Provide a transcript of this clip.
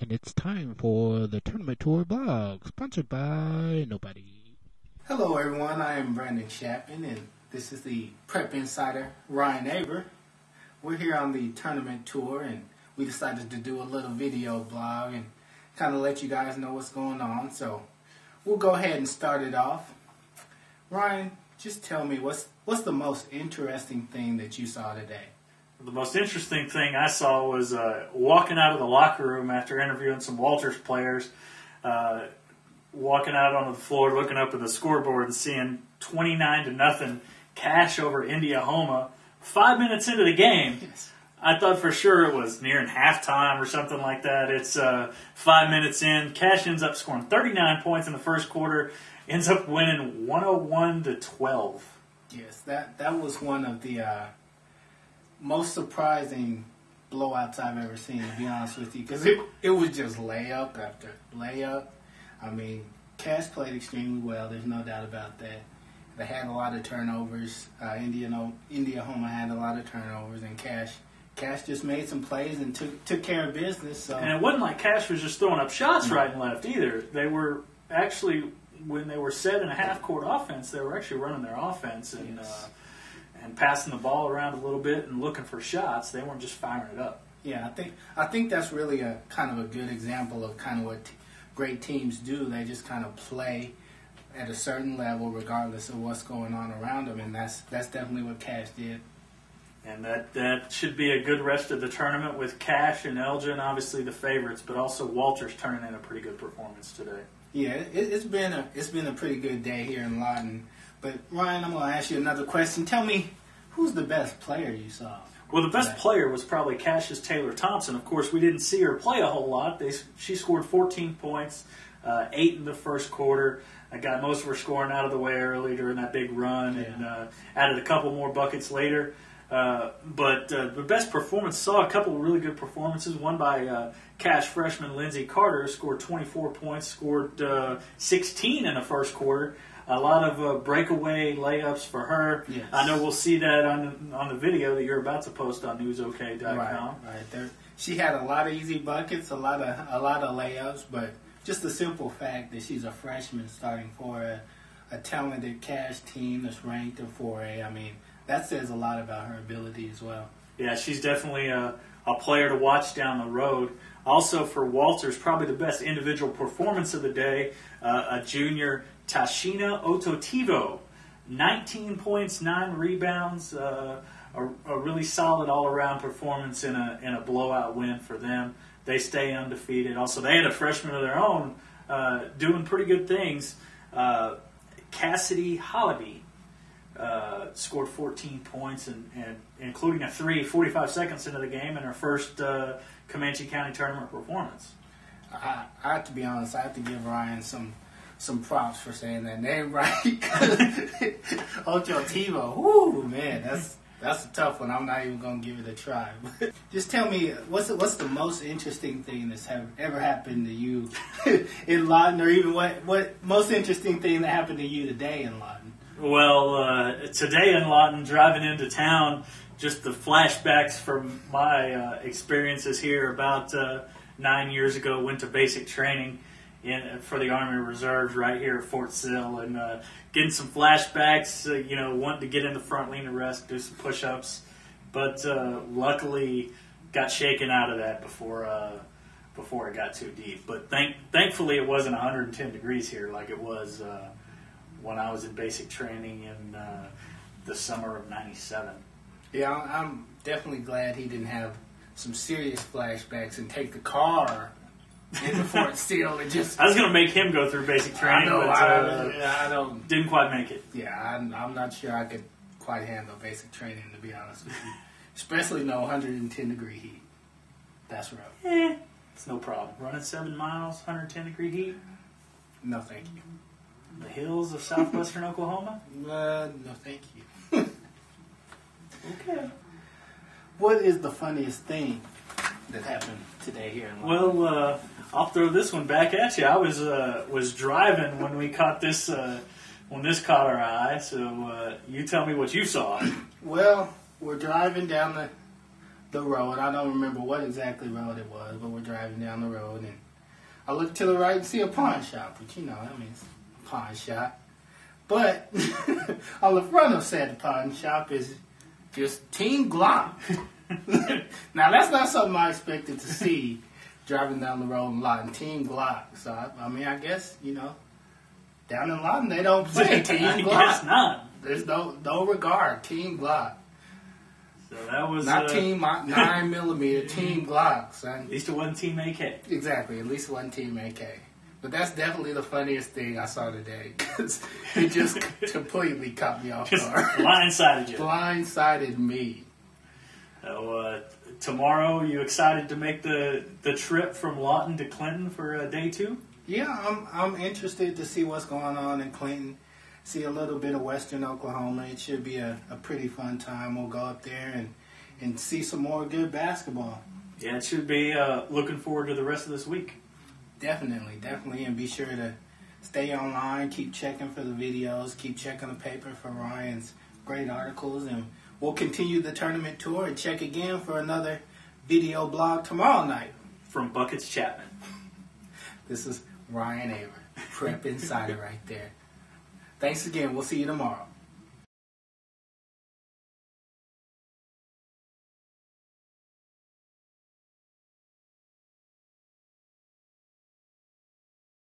And it's time for the Tournament Tour blog, sponsored by nobody. Hello everyone, I am Brandon Chapman, and this is the Prep Insider, Ryan Aber. We're here on the Tournament Tour, and we decided to do a little video blog and kind of let you guys know what's going on. So we'll go ahead and start it off. Ryan, just tell me, what's the most interesting thing that you saw today? The most interesting thing I saw was walking out of the locker room after interviewing some Walters players, walking out onto the floor, looking up at the scoreboard and seeing 29-0 Cash over Indiahoma 5 minutes into the game. Yes. I thought for sure it was nearing halftime or something like that. It's 5 minutes in. Cash ends up scoring 39 points in the first quarter, ends up winning 101-12. Yes, that was one of the most surprising blowouts I've ever seen, to be honest with you, because it was just layup after layup. I mean, Cash played extremely well. There's no doubt about that. They had a lot of turnovers. Indiahoma had a lot of turnovers, and Cash just made some plays and took care of business. So. And it wasn't like Cash was just throwing up shots right and left either. They were actually, when they were set in a half-court offense, they were actually running their offense and and passing the ball around a little bit and looking for shots. They weren't just firing it up. Yeah, I think that's really a kind of a good example of kind of what great teams do. They just kind of play at a certain level regardless of what's going on around them, and that's definitely what Cash did. And that should be a good rest of the tournament with Cash and Elgin, obviously the favorites, but also Walters turning in a pretty good performance today. Yeah, it's been a pretty good day here in Lawton. But Ryan, I'm going to ask you another question. Tell me, who's the best player you saw? Well, the best player was probably Cash's Taylor Thompson. Of course, we didn't see her play a whole lot. She scored 14 points, 8 in the first quarter. I got most of her scoring out of the way early during that big run, and added a couple more buckets later. But the best performance, saw a couple of really good performances. One by Cash freshman Lindsey Carter, scored 24 points, scored 16 in the first quarter. A lot of breakaway layups for her. Yes. I know we'll see that on the video that you're about to post on newsok.com. Right there. She had a lot of easy buckets, a lot of layups, but just the simple fact that she's a freshman starting for a talented Cash team that's ranked in 4A. I mean, that says a lot about her ability as well. Yeah, she's definitely a player to watch down the road. Also for Walters, probably the best individual performance of the day, a junior, Tashina Ototivo. 19 points, 9 rebounds, a really solid all-around performance in a blowout win for them. They stay undefeated. Also, they had a freshman of their own doing pretty good things. Cassidy Hollaby scored 14 points, and including a 3 45 seconds into the game in her first Comanche County Tournament performance. I have to be honest, I have to give Ryan some props for saying that name right. Ocho Tivo, whoo, man, that's a tough one. I'm not even going to give it a try. Just tell me, what's the most interesting thing that's ever happened to you in Lawton, or even what most interesting thing that happened to you today in Lawton? Well, today in Lawton, driving into town, just the flashbacks from my experiences here about 9 years ago, went to basic training for the Army Reserves right here at Fort Sill, and getting some flashbacks, wanting to get in the front lean and rest, do some push-ups, but luckily got shaken out of that before it got too deep. But thankfully it wasn't 110 degrees here like it was when I was in basic training in the summer of '97. Yeah, I'm definitely glad he didn't have some serious flashbacks and take the car into Fort Sill and just... I was going to make him go through basic training, but I don't... Didn't quite make it. Yeah, I'm not sure I could quite handle basic training, to be honest with you. Especially no 110-degree heat. That's rough. It's no problem. Running 7 miles, 110-degree heat. No, thank you. The hills of southwestern Oklahoma? No, thank you. Okay. What is the funniest thing that happened today here in Lawton? Well, I'll throw this one back at you. I was driving when we caught this when this caught our eye. So you tell me what you saw. Well, we're driving down the road. I don't remember what exactly road it was, but we're driving down the road, and I look to the right and see a pawn shop, which, you know, I mean, it's a pawn shop. But on the front of said pawn shop is just Team Glock. Now, that's not something I expected to see driving down the road in Lawton. Team Glock. So, I mean, I guess, you know, down in Lawton, they don't play Team Glock. I guess not. There's no regard. Team Glock. So that was... Not Team 9mm, Team Glock, son. At least it wasn't Team AK. Exactly, at least one Team AK. But that's definitely the funniest thing I saw today, because it just completely caught me off Just guard. blindsided you. Blindsided me. So, tomorrow, you excited to make the trip from Lawton to Clinton for day 2? Yeah, I'm interested to see what's going on in Clinton. See a little bit of Western Oklahoma. It should be a pretty fun time. We'll go up there and see some more good basketball. Yeah, it should be. Looking forward to the rest of this week. Definitely. And be sure to stay online, keep checking for the videos, keep checking the paper for Ryan's great articles, and we'll continue the tournament tour and check again for another video blog tomorrow night. From Buckets Chatmon. This is Ryan Aber, Prep Insider right there. Thanks again. We'll see you tomorrow.